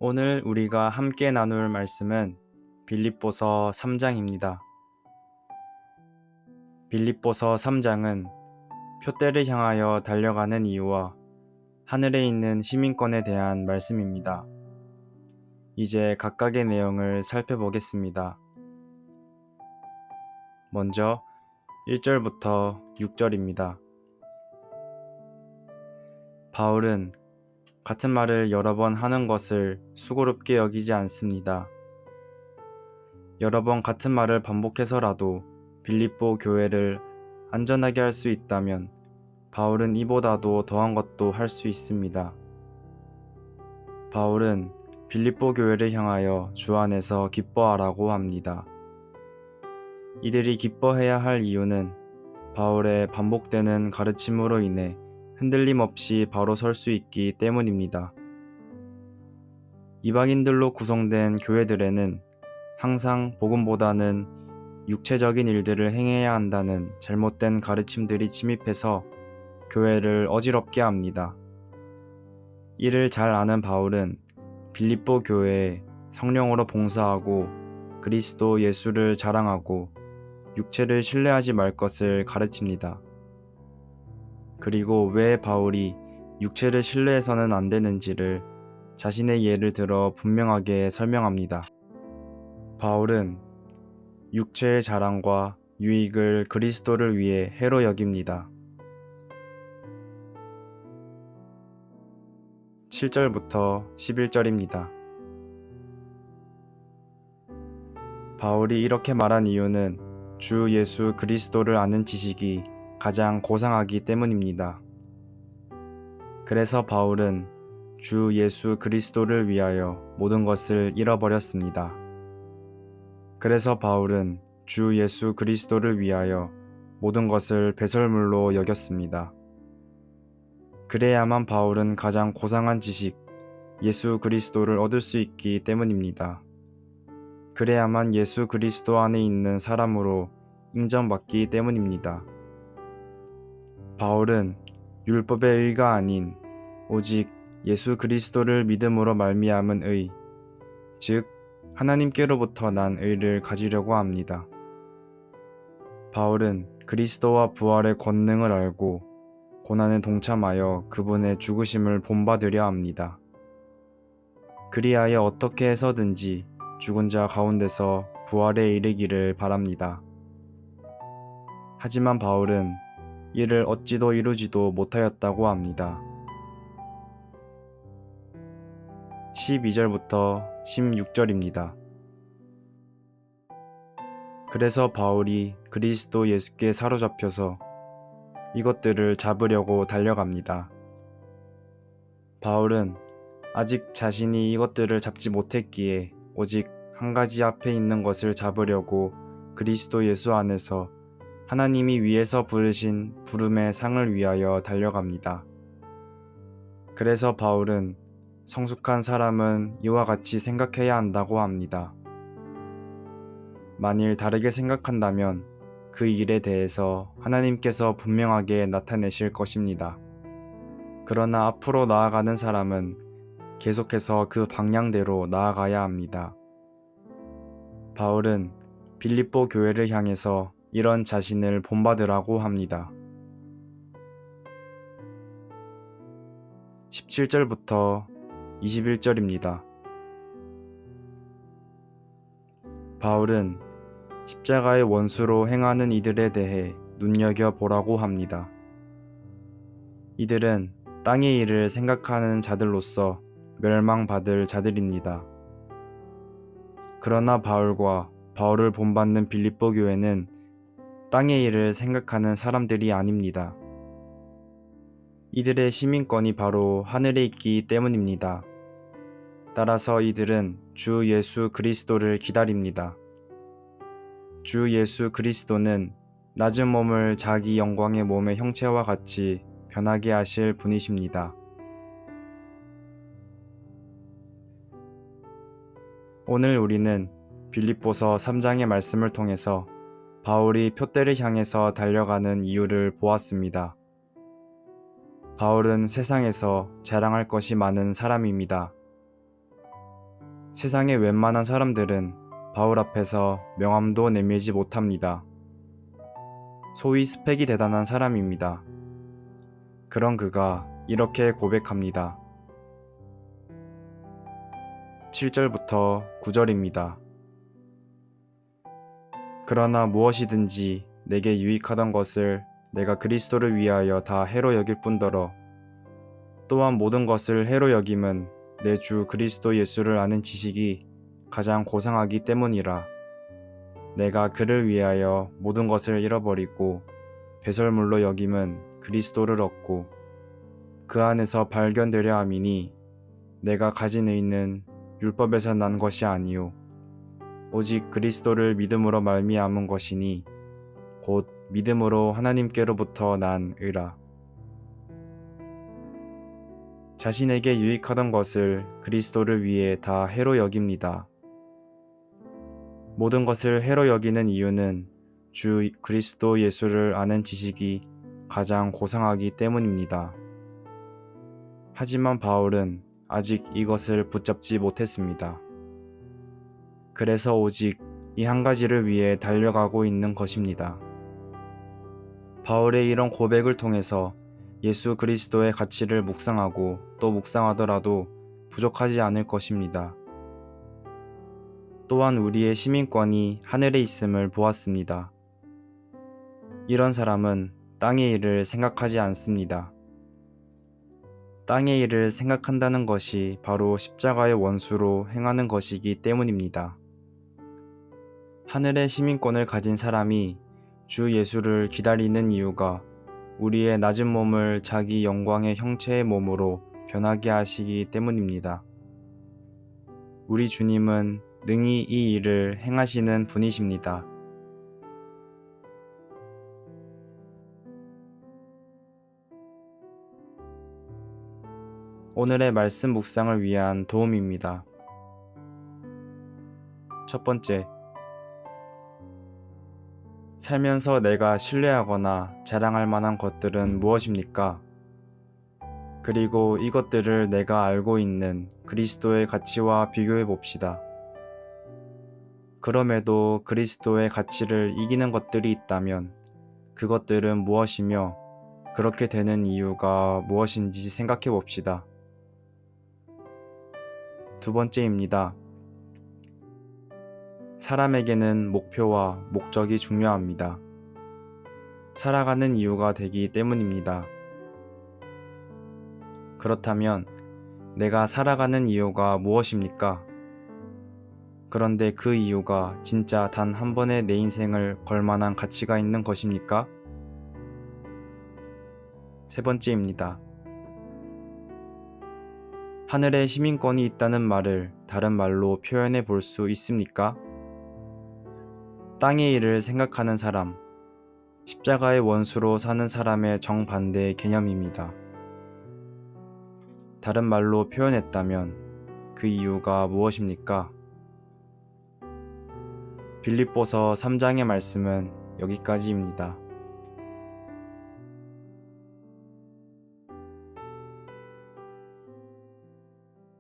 오늘 우리가 함께 나눌 말씀은 빌립보서 3장입니다. 빌립보서 3장은 표대를 향하여 달려가는 이유와 하늘에 있는 시민권에 대한 말씀입니다. 이제 각각의 내용을 살펴보겠습니다. 먼저 1절부터 6절입니다. 바울은 같은 말을 여러 번 하는 것을 수고롭게 여기지 않습니다. 여러 번 같은 말을 반복해서라도 빌립보 교회를 안전하게 할 수 있다면 바울은 이보다도 더한 것도 할 수 있습니다. 바울은 빌립보 교회를 향하여 주 안에서 기뻐하라고 합니다. 이들이 기뻐해야 할 이유는 바울의 반복되는 가르침으로 인해 흔들림 없이 바로 설 수 있기 때문입니다. 이방인들로 구성된 교회들에는 항상 복음보다는 육체적인 일들을 행해야 한다는 잘못된 가르침들이 침입해서 교회를 어지럽게 합니다. 이를 잘 아는 바울은 빌립보 교회에 성령으로 봉사하고 그리스도 예수를 자랑하고 육체를 신뢰하지 말 것을 가르칩니다. 그리고 왜 바울이 육체를 신뢰해서는 안 되는지를 자신의 예를 들어 분명하게 설명합니다. 바울은 육체의 자랑과 유익을 그리스도를 위해 해로 여깁니다. 7절부터 11절입니다. 바울이 이렇게 말한 이유는 주 예수 그리스도를 아는 지식이 가장 고상하기 때문입니다. 그래서 바울은 주 예수 그리스도를 위하여 모든 것을 잃어버렸습니다. 그래서 바울은 주 예수 그리스도를 위하여 모든 것을 배설물로 여겼습니다. 그래야만 바울은 가장 고상한 지식, 예수 그리스도를 얻을 수 있기 때문입니다. 그래야만 예수 그리스도 안에 있는 사람으로 인정받기 때문입니다. 바울은 율법의 의가 아닌 오직 예수 그리스도를 믿음으로 말미암은 의, 즉 하나님께로부터 난 의를 가지려고 합니다. 바울은 그리스도와 부활의 권능을 알고 고난에 동참하여 그분의 죽으심을 본받으려 합니다. 그리하여 어떻게 해서든지 죽은 자 가운데서 부활에 이르기를 바랍니다. 하지만 바울은 이를 얻지도 이루지도 못하였다고 합니다. 12절부터 16절입니다. 그래서 바울이 그리스도 예수께 사로잡혀서 이것들을 잡으려고 달려갑니다. 바울은 아직 자신이 이것들을 잡지 못했기에 오직 한 가지 앞에 있는 것을 잡으려고 그리스도 예수 안에서 하나님이 위에서 부르신 부름의 상을 위하여 달려갑니다. 그래서 바울은 성숙한 사람은 이와 같이 생각해야 한다고 합니다. 만일 다르게 생각한다면 그 일에 대해서 하나님께서 분명하게 나타내실 것입니다. 그러나 앞으로 나아가는 사람은 계속해서 그 방향대로 나아가야 합니다. 바울은 빌립보 교회를 향해서 이런 자신을 본받으라고 합니다. 17절부터 21절입니다. 바울은 십자가의 원수로 행하는 이들에 대해 눈여겨보라고 합니다. 이들은 땅의 일을 생각하는 자들로서 멸망받을 자들입니다. 그러나 바울과 바울을 본받는 빌립보 교회는 땅의 일을 생각하는 사람들이 아닙니다. 이들의 시민권이 바로 하늘에 있기 때문입니다. 따라서 이들은 주 예수 그리스도를 기다립니다. 주 예수 그리스도는 낮은 몸을 자기 영광의 몸의 형체와 같이 변하게 하실 분이십니다. 오늘 우리는 빌립보서 3장의 말씀을 통해서 바울이 표대를 향해서 달려가는 이유를 보았습니다. 바울은 세상에서 자랑할 것이 많은 사람입니다. 세상의 웬만한 사람들은 바울 앞에서 명함도 내밀지 못합니다. 소위 스펙이 대단한 사람입니다. 그런 그가 이렇게 고백합니다. 7절부터 9절입니다. 그러나 무엇이든지 내게 유익하던 것을 내가 그리스도를 위하여 다 해로 여길 뿐더러 또한 모든 것을 해로 여김은 내 주 그리스도 예수를 아는 지식이 가장 고상하기 때문이라. 내가 그를 위하여 모든 것을 잃어버리고 배설물로 여김은 그리스도를 얻고 그 안에서 발견되려 함이니 내가 가진 의는 율법에서 난 것이 아니요 오직 그리스도를 믿음으로 말미암은 것이니 곧 믿음으로 하나님께로부터 난 의라. 자신에게 유익하던 것을 그리스도를 위해 다 해로 여깁니다. 모든 것을 해로 여기는 이유는 주 그리스도 예수를 아는 지식이 가장 고상하기 때문입니다. 하지만 바울은 아직 이것을 붙잡지 못했습니다. 그래서 오직 이 한 가지를 위해 달려가고 있는 것입니다. 바울의 이런 고백을 통해서 예수 그리스도의 가치를 묵상하고 또 묵상하더라도 부족하지 않을 것입니다. 또한 우리의 시민권이 하늘에 있음을 보았습니다. 이런 사람은 땅의 일을 생각하지 않습니다. 땅의 일을 생각한다는 것이 바로 십자가의 원수로 행하는 것이기 때문입니다. 하늘의 시민권을 가진 사람이 주 예수를 기다리는 이유가 우리의 낮은 몸을 자기 영광의 형체의 몸으로 변하게 하시기 때문입니다. 우리 주님은 능히 이 일을 행하시는 분이십니다. 오늘의 말씀 묵상을 위한 도움입니다. 첫 번째, 살면서 내가 신뢰하거나 자랑할 만한 것들은 무엇입니까? 그리고 이것들을 내가 알고 있는 그리스도의 가치와 비교해 봅시다. 그럼에도 그리스도의 가치를 이기는 것들이 있다면 그것들은 무엇이며 그렇게 되는 이유가 무엇인지 생각해 봅시다. 두 번째입니다. 사람에게는 목표와 목적이 중요합니다. 살아가는 이유가 되기 때문입니다. 그렇다면 내가 살아가는 이유가 무엇입니까? 그런데 그 이유가 진짜 단 한 번의 내 인생을 걸 만한 가치가 있는 것입니까? 세 번째입니다. 하늘에 시민권이 있다는 말을 다른 말로 표현해 볼 수 있습니까? 땅의 일을 생각하는 사람, 십자가의 원수로 사는 사람의 정반대의 개념입니다. 다른 말로 표현했다면 그 이유가 무엇입니까? 빌립보서 3장의 말씀은 여기까지입니다.